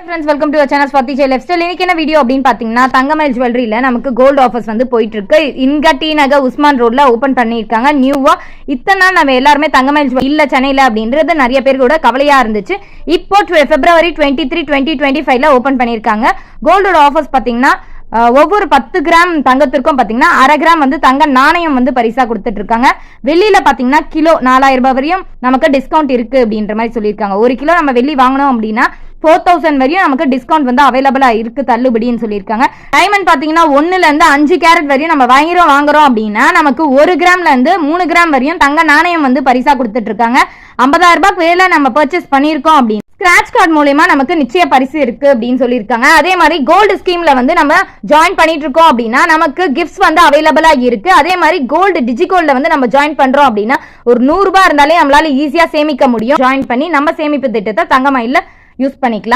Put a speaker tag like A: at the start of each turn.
A: Friends welcome to channel Swathi Jai lifestyle. இன்னைக்கு என்ன video அப்படின்னு பாத்தீங்கன்னா தங்கமயில் ஜுவல்லரியில நமக்கு கோல்டு ஆஃபர்ஸ் வந்து போயிட்டு இருக்கு. இங்க டி நகர் உஸ்மான் ரோட்ல ஓபன் பண்ணிருக்காங்க நியூவா. இத்தனை நாள் நம்ம எல்லாருமே தங்கமயில் இல்ல சென்னையில அப்படின்றது நிறைய பேர் கூட கவலையா இருந்துச்சு. இப்போ February 23, 2025 ஓபன் பண்ணிருக்காங்க. கோல்டோட ஆஃபர்ஸ் பாத்தீங்கன்னா ஒவ்வொரு 10 கிராம் தங்கத்திற்கும் பாத்தீங்கன்னா அரை கிராம் வந்து தங்க நாணயம் வந்து பரிசா கொடுத்துட்டு இருக்காங்க. வெள்ளியில பாத்தீங்கன்னா கிலோ 4000 ரூபாய் வரையும் நமக்கு டிஸ்கவுண்ட் இருக்கு அப்படின்ற மாதிரி சொல்லியிருக்காங்க. ஒரு கிலோ நம்ம வெள்ளி வாங்கணும் அப்படின்னா 4000 வரையும் நமக்கு டிஸ்கவுண்ட் வந்து அவைலபிளா இருக்கு, தள்ளுபடின்னு சொல்லியிருக்காங்க. டைமண்ட் பாத்தீங்கன்னா 1ல இருந்து 5 கேரட் வரையும் நம்ம வாங்குறோம் அப்படின்னா நமக்கு 1 கிராம்ல இருந்து 3 கிராம் வரையும் தங்க நாணயம் வந்து பரிசா கொடுத்துட்டு இருக்காங்க. 50,000 ரூபாய்க்கு வேலை நம்ம பர்ச்சேஸ் பண்ணிருக்கோம் அப்படின்னு ஸ்கிராட்ச் கார்டு மூலமா நமக்கு நிச்சய பரிசு இருக்கு அப்படின்னு சொல்லியிருக்காங்க. அதே மாதிரி கோல்டு ஸ்கீம்ல வந்து நம்ம ஜாயின் பண்ணிட்டு இருக்கோம் அப்படின்னா நமக்கு கிஃப்ட்ஸ் வந்து அவைலபிளா இருக்கு. அதே மாதிரி கோல்டு டிஜிகோல்ட்ல வந்து நம்ம ஜாயின் பண்றோம் அப்படின்னா ஒரு 100 ரூபாய் இருந்தாலே நம்மளால ஈஸியா சேமிக்க முடியும். ஜாயின் பண்ணி நம்ம சேமிப்பு திட்டத்தை தங்கமயில்ல யூஸ் பண்ணிக்கலாம்.